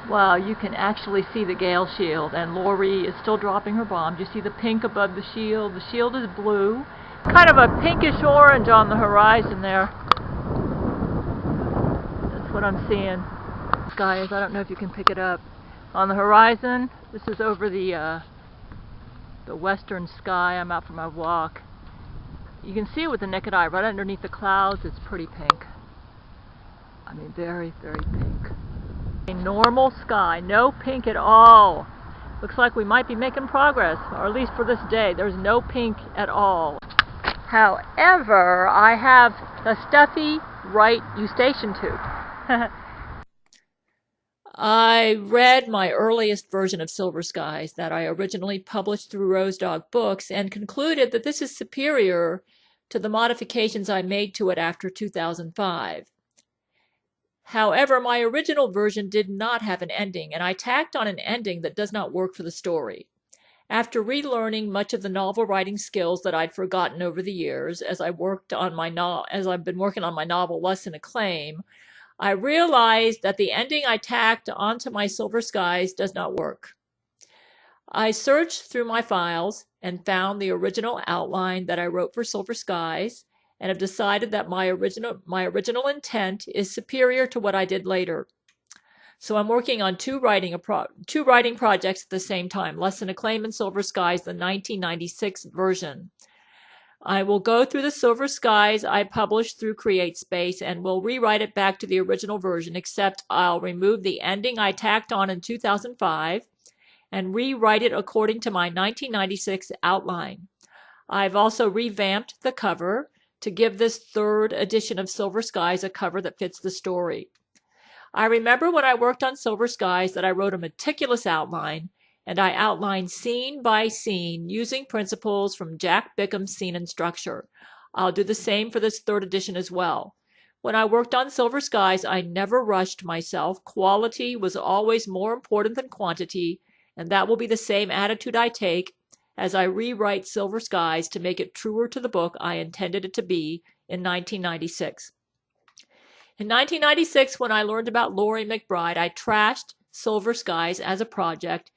Wow, you can actually see the Gail shield, and Lori is still dropping her bombs. You see the pink above the shield. The shield is blue. Kind of a pinkish orange on the horizon there. That's what I'm seeing. Skies, I don't know if you can pick it up. On the horizon, this is over the western sky. I'm out for my walk. You can see it with the naked eye. Right underneath the clouds, it's pretty pink. I mean, very, very pink. A normal sky, no pink at all. Looks like we might be making progress, or at least for this day. There's no pink at all. However, I have a stuffy right eustachian tube. I read my earliest version of Silver Skies that I originally published through Rose Dog Books and concluded that this is superior to the modifications I made to it after 2005. However, my original version did not have an ending, and I tacked on an ending that does not work for the story. After relearning much of the novel writing skills that I'd forgotten over the years as I've been working on my novel Less Than Acclaim, I realized that the ending I tacked onto my Silver Skies does not work. I searched through my files and found the original outline that I wrote for Silver Skies, and have decided that my original intent is superior to what I did later. So I'm working on two writing projects at the same time, Less Than Acclaim and Silver Skies, the 1996 version. I will go through the Silver Skies I published through CreateSpace and will rewrite it back to the original version, except I'll remove the ending I tacked on in 2005 and rewrite it according to my 1996 outline. I've also revamped the cover to give this third edition of Silver Skies a cover that fits the story. I remember when I worked on Silver Skies that I wrote a meticulous outline, and I outlined scene by scene using principles from Jack Bickham's Scene and Structure. I'll do the same for this third edition as well. When I worked on Silver Skies, I never rushed myself. Quality was always more important than quantity, and that will be the same attitude I take as I rewrite Silver Skies to make it truer to the book I intended it to be in 1996. In 1996, when I learned about Laurie McBride, I trashed Silver Skies as a project,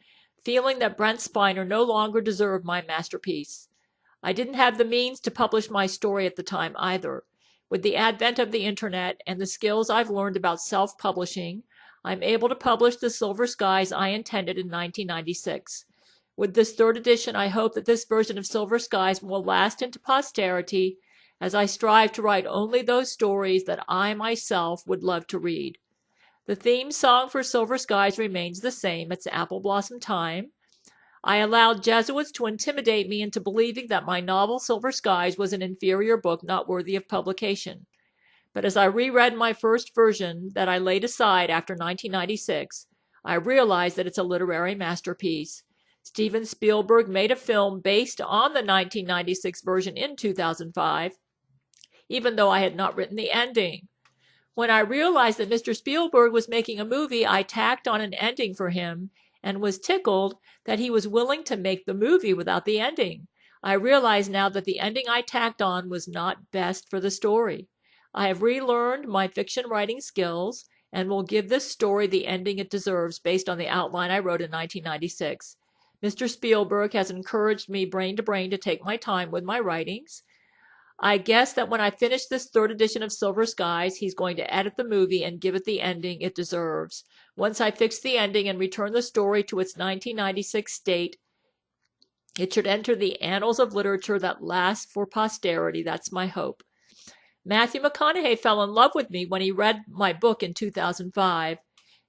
feeling that Brent Spiner no longer deserved my masterpiece. I didn't have the means to publish my story at the time either. With the advent of the internet and the skills I've learned about self-publishing, I'm able to publish the Silver Skies I intended in 1996. With this third edition, I hope that this version of Silver Skies will last into posterity as I strive to write only those stories that I myself would love to read. The theme song for Silver Skies remains the same. It's Apple Blossom Time. I allowed Jesuits to intimidate me into believing that my novel Silver Skies was an inferior book not worthy of publication. But as I reread my first version that I laid aside after 1996, I realized that it's a literary masterpiece. Steven Spielberg made a film based on the 1996 version in 2005, even though I had not written the ending. When I realized that Mr. Spielberg was making a movie, I tacked on an ending for him and was tickled that he was willing to make the movie without the ending. I realize now that the ending I tacked on was not best for the story. I have relearned my fiction writing skills and will give this story the ending it deserves based on the outline I wrote in 1996. Mr. Spielberg has encouraged me brain to brain to take my time with my writings. I guess that when I finish this third edition of Silver Skies, he's going to edit the movie and give it the ending it deserves. Once I fix the ending and return the story to its 1996 state, it should enter the annals of literature that lasts for posterity. That's my hope. Matthew McConaughey fell in love with me when he read my book in 2005.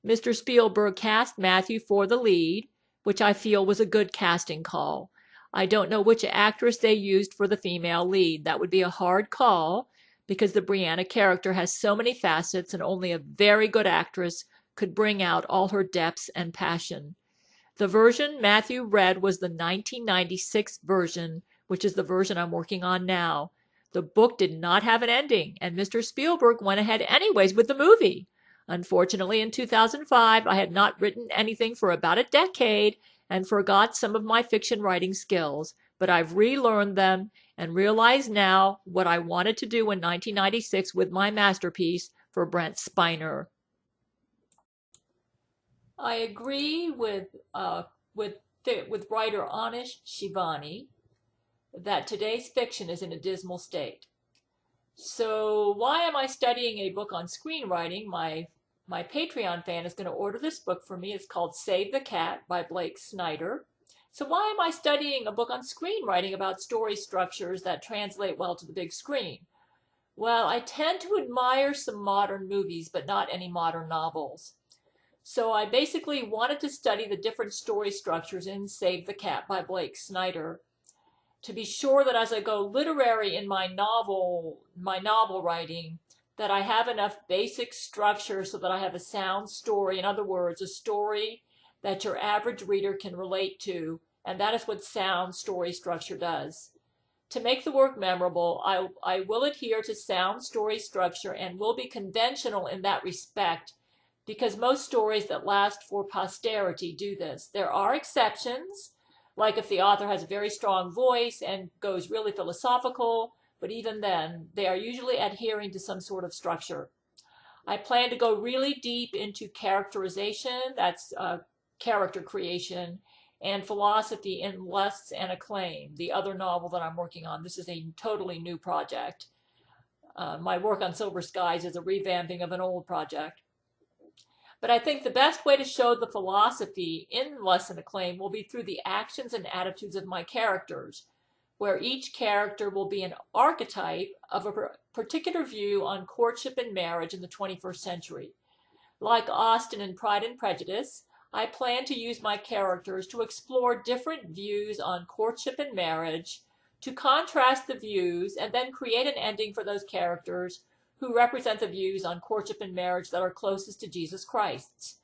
Mr. Spielberg cast Matthew for the lead, which I feel was a good casting call. I don't know which actress they used for the female lead. That would be a hard call because the Brianna character has so many facets and only a very good actress could bring out all her depths and passion. The version Matthew read was the 1996 version, which is the version I'm working on now. The book did not have an ending, and Mr. Spielberg went ahead anyways with the movie. Unfortunately, in 2005, I had not written anything for about a decade and forgot some of my fiction writing skills, but I've relearned them and realize now what I wanted to do in 1996 with my masterpiece for Brent Spiner. I agree with with writer Anish Shivani that today's fiction is in a dismal state. So why am I studying a book on screenwriting? My Patreon fan is going to order this book for me. It's called Save the Cat by Blake Snyder. So why am I studying a book on screenwriting about story structures that translate well to the big screen? Well, I tend to admire some modern movies, but not any modern novels. So I basically wanted to study the different story structures in Save the Cat by Blake Snyder to be sure that as I go literary in my novel writing, that I have enough basic structure so that I have a sound story. In other words, a story that your average reader can relate to, and that is what sound story structure does. To make the work memorable, I will adhere to sound story structure and will be conventional in that respect because most stories that last for posterity do this. There are exceptions, like if the author has a very strong voice and goes really philosophical, but even then, they are usually adhering to some sort of structure. I plan to go really deep into characterization, that's character creation, and philosophy in Lusts and Acclaim, the other novel that I'm working on. This is a totally new project. My work on Silver Skies is a revamping of an old project. But I think the best way to show the philosophy in Lust and Acclaim will be through the actions and attitudes of my characters, where each character will be an archetype of a particular view on courtship and marriage in the 21st century. Like Austen in Pride and Prejudice, I plan to use my characters to explore different views on courtship and marriage, to contrast the views, and then create an ending for those characters who represent the views on courtship and marriage that are closest to Jesus Christ's.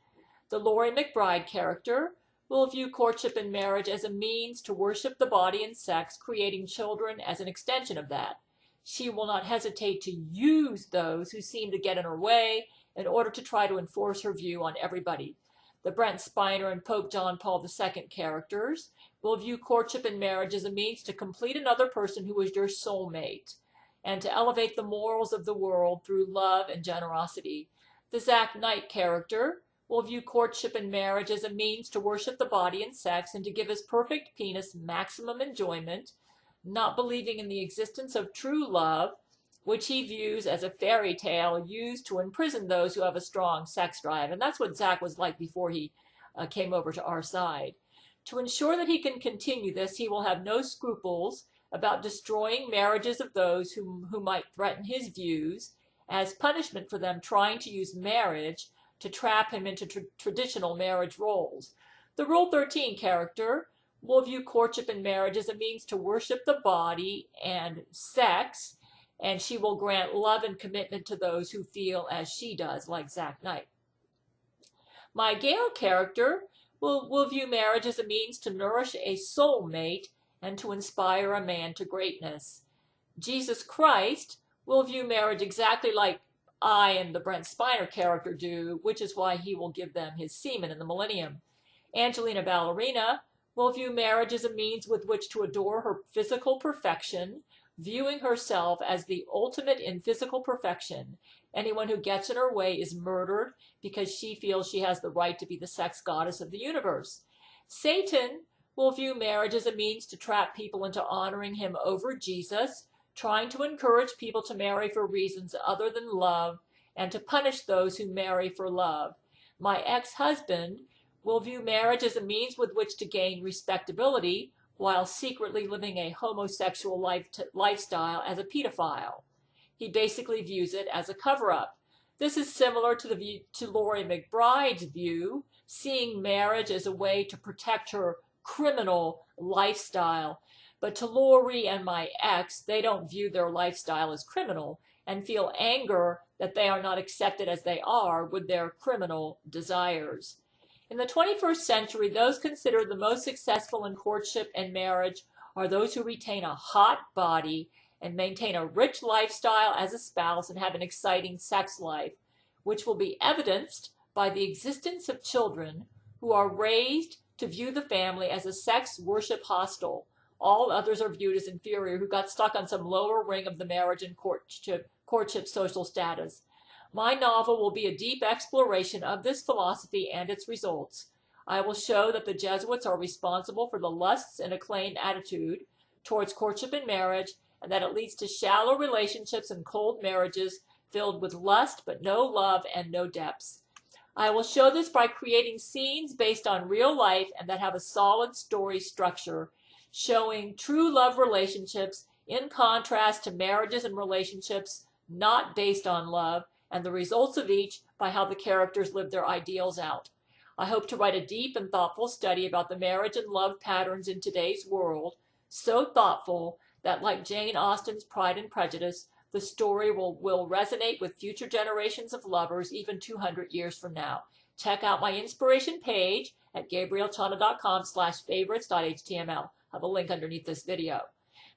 The Laurie McBride character will view courtship and marriage as a means to worship the body and sex, creating children as an extension of that. She will not hesitate to use those who seem to get in her way in order to try to enforce her view on everybody. The Brent Spiner and Pope John Paul II characters will view courtship and marriage as a means to complete another person who is your soulmate and to elevate the morals of the world through love and generosity. The Zach Knight character will view courtship and marriage as a means to worship the body and sex and to give his perfect penis maximum enjoyment, not believing in the existence of true love, which he views as a fairy tale used to imprison those who have a strong sex drive. And that's what Zach was like before he came over to our side. To ensure that he can continue this, he will have no scruples about destroying marriages of those who might threaten his views as punishment for them trying to use marriage to trap him into traditional marriage roles. The Rule 13 character will view courtship and marriage as a means to worship the body and sex, and she will grant love and commitment to those who feel as she does, like Zach Knight. My Gail character will view marriage as a means to nourish a soulmate and to inspire a man to greatness. Jesus Christ will view marriage exactly like I and the Brent Spiner character do, which is why he will give them his semen in the millennium. Angelina Ballerina will view marriage as a means with which to adore her physical perfection, viewing herself as the ultimate in physical perfection. Anyone who gets in her way is murdered because she feels she has the right to be the sex goddess of the universe. Satan will view marriage as a means to trap people into honoring him over Jesus, trying to encourage people to marry for reasons other than love, and to punish those who marry for love. My ex-husband will view marriage as a means with which to gain respectability while secretly living a homosexual lifestyle as a pedophile. He basically views it as a cover-up. This is similar to Laurie McBride's view, seeing marriage as a way to protect her criminal lifestyle. But to Laurie and my ex, they don't view their lifestyle as criminal and feel anger that they are not accepted as they are with their criminal desires. In the 21st century, those considered the most successful in courtship and marriage are those who retain a hot body and maintain a rich lifestyle as a spouse and have an exciting sex life, which will be evidenced by the existence of children who are raised to view the family as a sex worship hostel. All others are viewed as inferior, who got stuck on some lower ring of the marriage and courtship social status. My novel will be a deep exploration of this philosophy and its results. I will show that the Jesuits are responsible for the lusts and acclaimed attitude towards courtship and marriage, and that it leads to shallow relationships and cold marriages filled with lust but no love and no depths. I will show this by creating scenes based on real life and that have a solid story structure, showing true love relationships in contrast to marriages and relationships not based on love, and the results of each by how the characters live their ideals out. I hope to write a deep and thoughtful study about the marriage and love patterns in today's world, so thoughtful that, like Jane Austen's Pride and Prejudice, the story will resonate with future generations of lovers even 200 years from now. Check out my inspiration page at gabriellechana.com/favorites.html. I have a link underneath this video.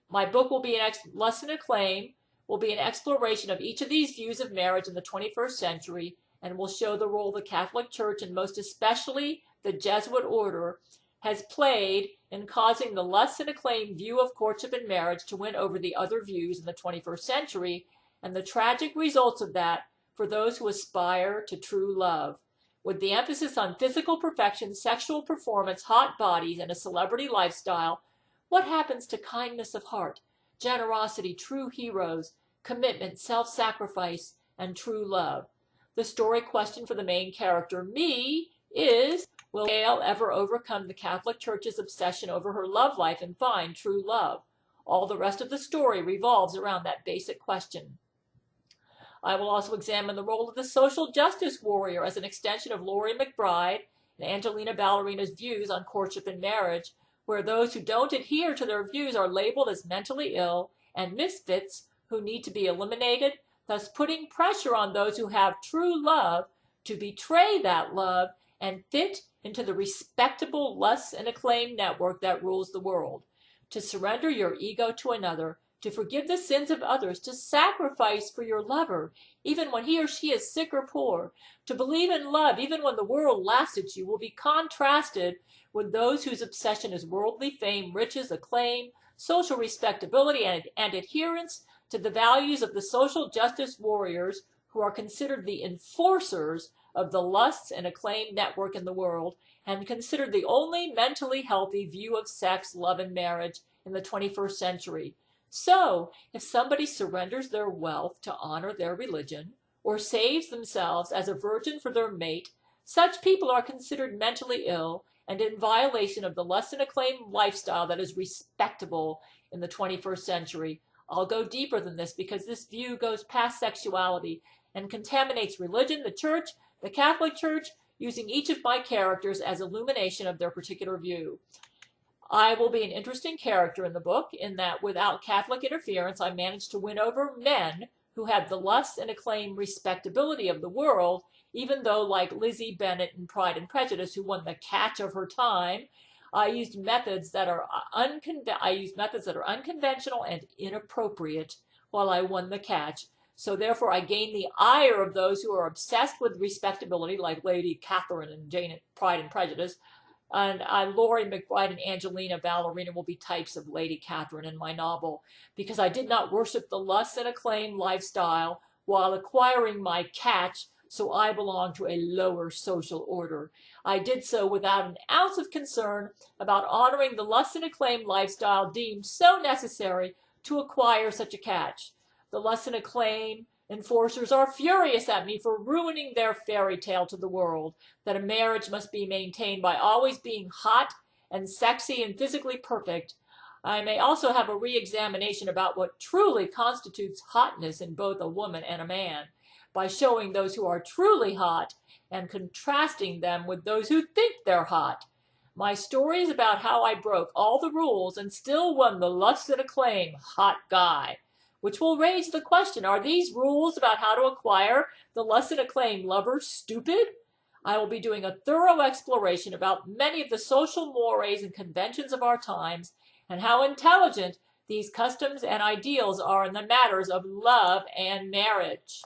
My book will be Lesson Acclaim, will be an exploration of each of these views of marriage in the 21st century, and will show the role the Catholic Church, and most especially the Jesuit order, has played in causing the lust and acclaim view of courtship and marriage to win over the other views in the 21st century, and the tragic results of that for those who aspire to true love. With the emphasis on physical perfection, sexual performance, hot bodies, and a celebrity lifestyle, what happens to kindness of heart, generosity, true heroes, commitment, self-sacrifice, and true love? The story question for the main character, me, is, will Gail ever overcome the Catholic Church's obsession over her love life and find true love? All the rest of the story revolves around that basic question. I will also examine the role of the social justice warrior as an extension of Laurie McBride and Angelina Ballerina's views on courtship and marriage, where those who don't adhere to their views are labeled as mentally ill and misfits who need to be eliminated, thus putting pressure on those who have true love to betray that love and fit into the respectable lust and acclaim network that rules the world. To surrender your ego to another, to forgive the sins of others, to sacrifice for your lover, even when he or she is sick or poor, to believe in love even when the world laughs at you, will be contrasted with those whose obsession is worldly fame, riches, acclaim, social respectability, and adherence to the values of the social justice warriors who are considered the enforcers of the lusts and acclaim network in the world, and considered the only mentally healthy view of sex, love, and marriage in the 21st century. So, if somebody surrenders their wealth to honor their religion, or saves themselves as a virgin for their mate, such people are considered mentally ill and in violation of the lust and acclaim lifestyle that is respectable in the 21st century. I'll go deeper than this because this view goes past sexuality and contaminates religion, the church, the Catholic Church, using each of my characters as illumination of their particular view. I will be an interesting character in the book in that without Catholic interference, I managed to win over men who had the lust and acclaim respectability of the world, even though, like Lizzie Bennet in Pride and Prejudice, who won the catch of her time, I used methods that are unconventional and inappropriate while I won the catch. So therefore, I gained the ire of those who are obsessed with respectability, like Lady Catherine and Jane in Pride and Prejudice. And Laurie McBride and Angelina Ballerina will be types of Lady Catherine in my novel, because I did not worship the lust and acclaim lifestyle while acquiring my catch, so I belong to a lower social order. I did so without an ounce of concern about honoring the lust and acclaim lifestyle deemed so necessary to acquire such a catch. The lust and acclaim enforcers are furious at me for ruining their fairy tale to the world, that a marriage must be maintained by always being hot and sexy and physically perfect. I may also have a re-examination about what truly constitutes hotness in both a woman and a man, by showing those who are truly hot and contrasting them with those who think they're hot. My story is about how I broke all the rules and still won the lust and acclaim hot guy, which will raise the question, are these rules about how to acquire the lust and acclaim lover stupid? I will be doing a thorough exploration about many of the social mores and conventions of our times and how intelligent these customs and ideals are in the matters of love and marriage.